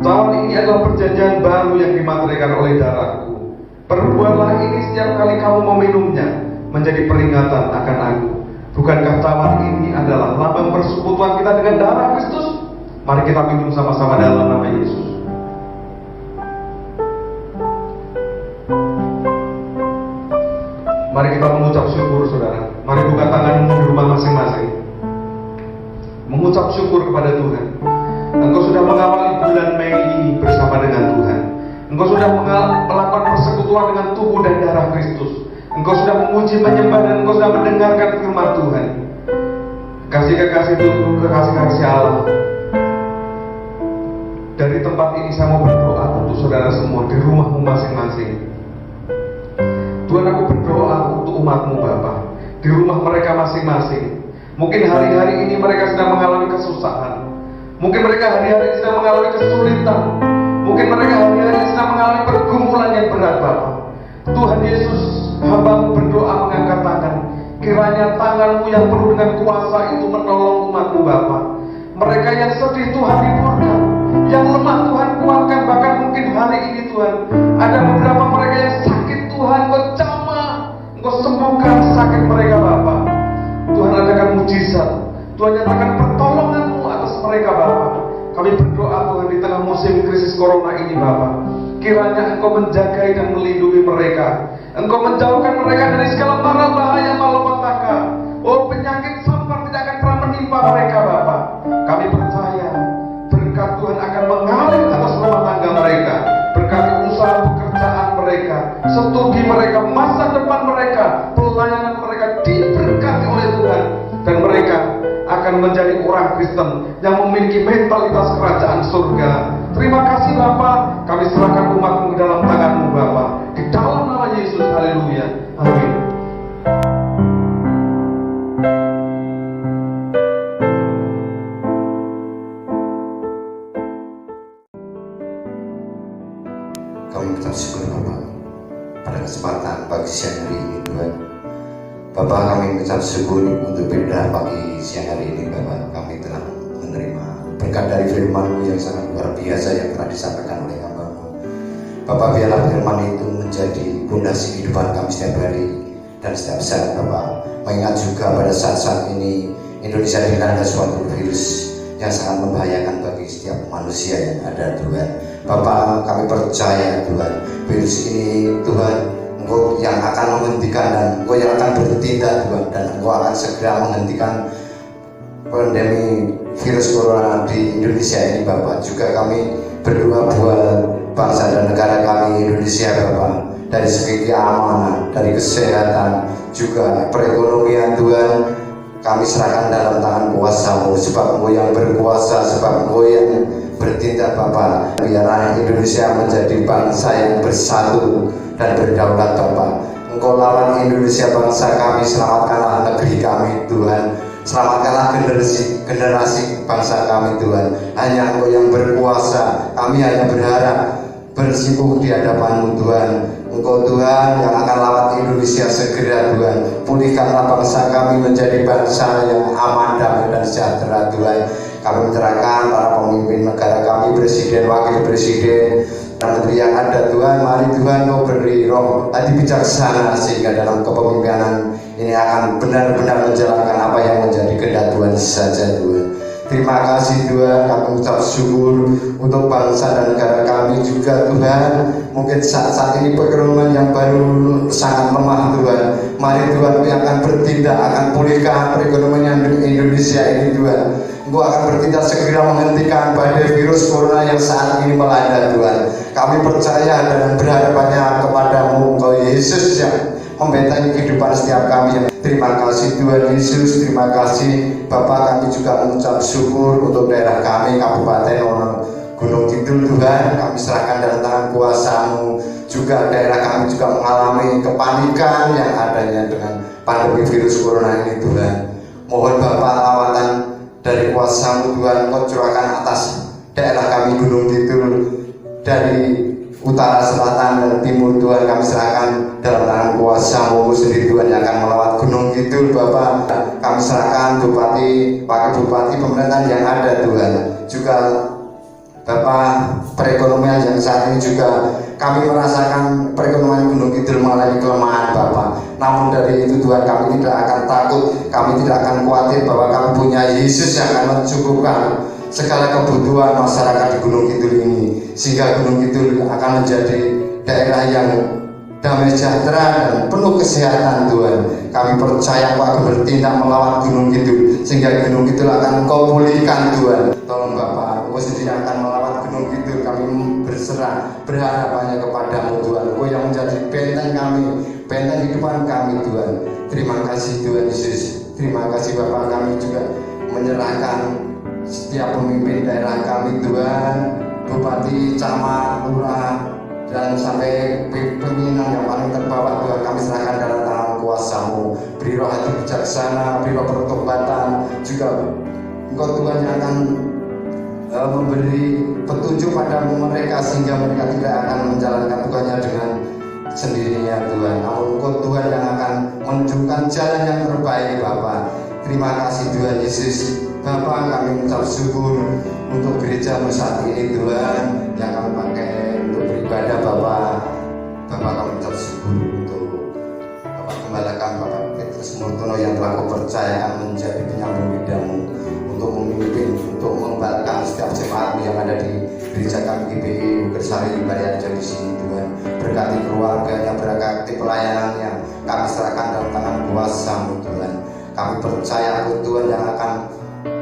cawan ini adalah perjanjian baru yang dimateraikan oleh darahku. Perbuatlah ini setiap kali kamu meminumnya, menjadi peringatan akan aku. Bukankah cawan ini adalah lambang persekutuan kita dengan darah Kristus? Mari kita minum sama-sama dalam nama Yesus. Mari kita mengucap syukur saudara. Mari buka tanganmu di rumah masing-masing, mengucap syukur kepada Tuhan. Engkau sudah mengawali bulan Mei ini bersama dengan Tuhan. Engkau sudah melakukan persekutuan dengan tubuh dan darah Kristus. Engkau sudah memuji, menyembah, dan engkau sudah mendengarkan firman Tuhan. Kasih-kasih Tuhan, kekasih-kasih Allah. Dari tempat ini saya mau berdoa untuk saudara semua di rumahmu masing-masing. Tuhan, aku berdoa untuk umatmu Bapa, di rumah mereka masing-masing. Mungkin hari-hari ini mereka sedang mengalami kesusahan. Mungkin mereka hari-hari ini sedang mengalami kesulitan. Mungkin mereka hari-hari ini sedang mengalami pergumulan yang berat Bapa. Tuhan Yesus, hamba-Mu berdoa mengangkat tangan. Kiranya tangan-Mu yang penuh dengan kuasa itu menolong umat-Mu Bapa. Mereka yang sedih Tuhan hiburkan, yang lemah Tuhan kuatkan. Bahkan mungkin hari ini Tuhan, ada beberapa mereka yang sakit Tuhan, Engkau jamah, Engkau sembuhkan sakit mereka Bapa. Tuhan adakan mujizat, Tuhan nyatakan pertolongan-Mu atas mereka Bapa. Kami berdoa Tuhan di tengah musim krisis corona ini Bapa, kiranya Engkau menjagai dan melindungi mereka. Engkau menjauhkan mereka dari segala mara bahaya malapetaka. Oh, penyakit sampar tidak akan pernah menimpa mereka Bapa. Kami percaya berkat Tuhan akan mengalir atas rumah tangga mereka, berkati usaha pekerjaan mereka, studi mereka, masa depan mereka, pelayanan mereka diberkati oleh Tuhan, dan mereka akan menjadi orang Kristen yang memiliki mentalitas kerajaan surga. Terima kasih Bapa, kami serahkan umat-Mu ke dalam tangan-Mu Bapa, di dalam nama Yesus. Haleluya. Amin. Kami mengucap syukur Bapak pada kesempatan pagi siang hari ini Tuhan. Bapak, kami mengucap syukur untuk pada pagi siang hari ini Bapak. Kami telah menerima berkat dari firman-Mu yang sangat luar biasa yang telah disampaikan oleh hamba-Mu. Bapak, biarlah firman itu menjadi fondasi kehidupan kami setiap hari dan setiap saat Bapak. Mengingat juga pada saat-saat ini Indonesia dilanda suatu virus yang sangat membahayakan bagi setiap manusia yang ada Tuhan. Bapak, kami percaya Tuhan, virus ini Tuhan, Engkau yang akan menghentikan dan Engkau yang akan bertindak Tuhan, dan Engkau akan segera menghentikan pandemi virus corona di Indonesia ini Bapak. Juga kami berdoa buat bangsa dan negara kami Indonesia Bapak, dari segi keamanan, dari kesehatan, juga perekonomian Tuhan, kami serahkan dalam tangan kuasa-Mu, sebab Engkau yang berkuasa, sebab Engkau yang bertindak Bapak. Biarlah Indonesia menjadi bangsa yang bersatu dan berdaulat Bapak. Engkau lawan Indonesia bangsa kami, selamatkanlah negeri kami Tuhan. Selamatkanlah generasi bangsa kami Tuhan. Hanya Engkau yang berkuasa. Kami hanya berharap bersikukuh di hadapan-Mu Tuhan. Engkau Tuhan yang akan lawat Indonesia segera Tuhan. Pulihkanlah bangsa kami menjadi bangsa yang aman, damai dan sejahtera Tuhan. Kami menyerahkan para pemimpin negara kami, presiden, wakil presiden, dan menteri yang ada Tuhan. Mari Tuhan Kau beri roh hati bijaksana sehingga dalam kepemimpinan ini akan benar-benar menjalankan apa yang menjadi kehendak Tuhan saja Tuhan. Terima kasih Tuhan, kami ucap syukur untuk bangsa dan negara kami juga Tuhan. Mungkin saat ini perekonomian yang baru sangat lemah Tuhan. Mari Tuhan yang akan bertindak, akan pulihkan perekonomian Indonesia ini Tuhan. Engkau akan bertindak segera menghentikan badai virus corona yang saat ini melanda Tuhan. Kami percaya dan berharapannya kepada-Mu Engkau Yesus yang membentengi kehidupan setiap kami. Terima kasih Tuhan Yesus, terima kasih Bapak. Kami juga mengucap syukur untuk daerah kami, Kabupaten Gunung Kidul Tuhan. Kami serahkan dalam tangan kuasa-Mu. Juga daerah kami juga mengalami kepanikan yang adanya dengan pandemi virus corona ini Tuhan. Mohon Bapak lawatan dari kuasa-Mu Tuhan, Kau curahkan atas daerah kami Gunung Kidul, dari utara, selatan, dan timur Tuhan. Kami serahkan dalam tangan kuasa-Mu sendiri Tuhan yang akan melawat Gunung Kidul Bapak. Kami serahkan Bupati, Wakil Bupati, pemerintahan yang ada Tuhan. Juga Bapak, perekonomian yang saat ini juga kami merasakan perekonomian Gunung Kidul mengalami kelemahan Bapak. Namun dari itu Tuhan, kami tidak akan takut, kami tidak akan khawatir bahwa kami punya Yesus yang akan mencukupkan segala kebutuhan masyarakat di Gunung Kidul ini, sehingga Gunung Kidul akan menjadi daerah yang damai sejahtera dan penuh kesehatan Tuhan. Kami percaya Kau akan bertindak melawan Gunung Kidul, sehingga Gunung Kidul akan Kau pulihkan Tuhan. Tolong Bapak, Kau sendiri akan melawan Gunung Kidul. Kami berserah, berharapannya kepada-Mu Tuhan. Kau yang menjadi benteng kami, benteng kehidupan kami Tuhan. Terima kasih Tuhan Yesus. Terima kasih Bapak. Kami juga menyerahkan setiap pemimpin daerah kami Tuhan, bupati, camat, lurah, dan sampai pimpinan yang paling terbawah Tuhan. Kami serahkan dalam tangan kuasa-Mu. Beri roh hati bijaksana, beri roh pertobatan. Juga Engkau Tuhan yang akan memberi petunjuk pada mereka, sehingga mereka tidak akan menjalankan tugasnya dengan sendirinya Tuhan. Namun Engkau Tuhan yang akan menunjukkan jalan yang terbaik Bapak. Terima kasih Tuhan Yesus. Bapak, kami mengucap syukur untuk gereja-Mu saat ini Tuhan, yang kami pakai untuk beribadah Bapak. Bapak, kami mengucap syukur untuk Bapak Gembala kami, Bapak Petrus Murtono, yang telah Kau percayakan menjadi penyambung lidah-Mu untuk memimpin, untuk mengembalakan setiap jemaat yang ada di gereja kami GBI Bukersari Barian di sini Tuhan. Berkati keluarganya, berkati pelayanannya. Kami serahkan dalam tangan kuasa-Mu Tuhan. Kami percaya Tuhan yang akan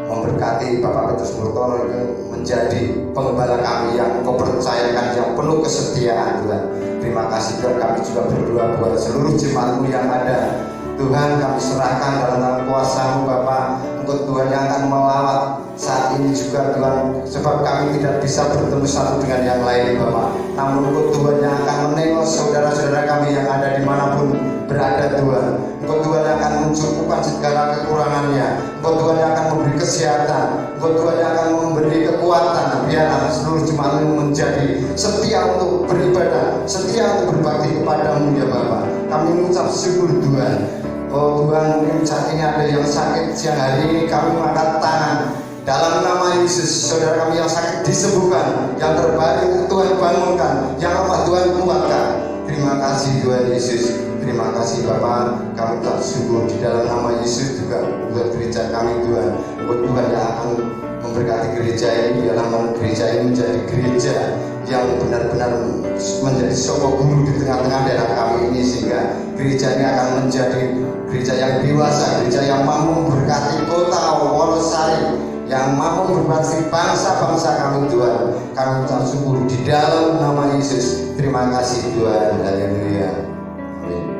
memberkati Bapak Petrus Murtono itu menjadi penggembala kami yang Kau percayakan, yang penuh kesetiaan Tuhan. Terima kasih Tuhan. Kami juga berdoa buat seluruh jemaat-Mu yang ada Tuhan. Kami serahkan dalam tangan kuasa-Mu Bapak. Engkau Tuhan yang akan melawat saat ini juga Tuhan, sebab kami tidak bisa bertemu satu dengan yang lain Bapak. Namun Engkau Tuhan yang akan menengok saudara-saudara kami yang ada dimanapun berada Tuhan. Engkau Tuhan yang akan mencukupkan segala kekurangannya. Engkau Tuhan yang akan memberi kesehatan. Engkau Tuhan yang akan memberi kekuatan. Biarlah seluruh jemaat menjadi setia untuk beribadah, setia untuk berbakti kepadamu ya Bapa. Kami mengucap syukur Tuhan. Oh Tuhan, mungkin saat ini ada yang sakit siang hari ini, kami mengangkat tangan dalam nama Yesus. Saudara kami yang sakit disembuhkan, yang terbaring Tuhan bangunkan, yang lemah Tuhan kuatkan. Terima kasih Tuhan Yesus. Terima kasih Bapak. Kami tak syukur di dalam nama Yesus juga buat gereja kami Tuhan. Buat Tuhan yang akan memberkati gereja ini, dalam gereja ini menjadi gereja yang benar-benar menjadi sosok guru di tengah-tengah daerah kami ini, sehingga gereja ini akan menjadi gereja yang dewasa, gereja yang mampu memberkati kota Wonosari, yang mampu memberkati bangsa-bangsa kami Tuhan. Kami ucap syukur di dalam nama Yesus. Terima kasih Tuhan. Haleluya. Amin.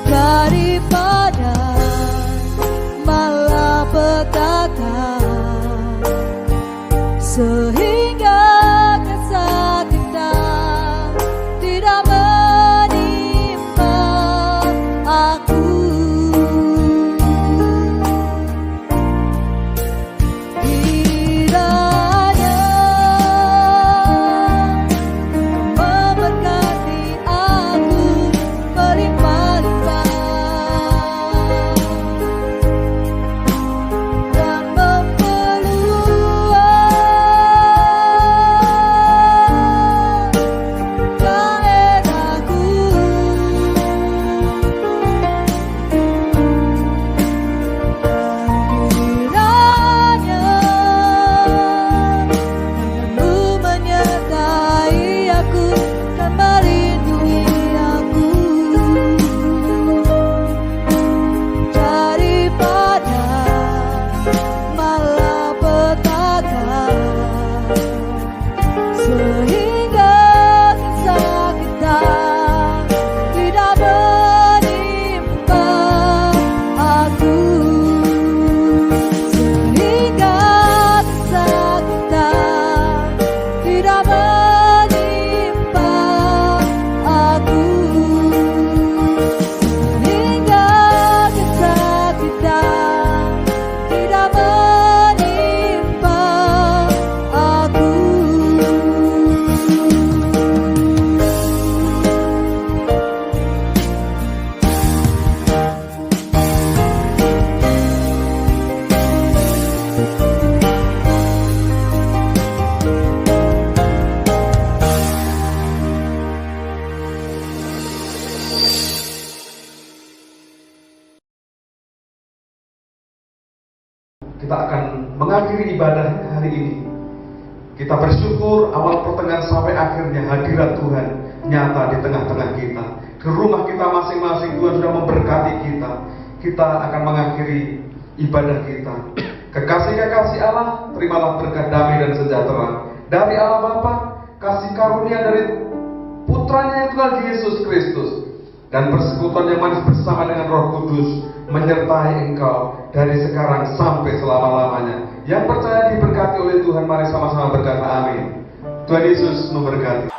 daripada malapetaka, sehingga kesakitan tidak menimpa aku. Kiranya memberkati aku berlimpah-limpah dan memperluas daerahku. Kiranya Mu menyertai aku dan melindungi aku daripada malapetaka, sehingga kesakitan tidak menimpa aku, sehingga kesakitan tidak menimpa aku, sehingga kesakitan tidak menimpa aku. Kita akan mengakhiri ibadah hari ini. Kita bersyukur awal pertengahan sampai akhirnya hadirat Tuhan nyata di tengah-tengah kita. Ke rumah kita masing-masing Tuhan sudah memberkati kita. Kita akan mengakhiri ibadah kita. Kekasih-kekasih Allah, terimalah berkat damai dan sejahtera dari Allah Bapa, kasih karunia dari Putranya yang Tuhan Yesus Kristus, dan persekutuan yang manis bersama dengan Roh Kudus menyertai engkau dari sekarang sampai selama-lamanya. Yang percaya diberkati oleh Tuhan, mari sama-sama berkata amin. Tuhan Yesus memberkati.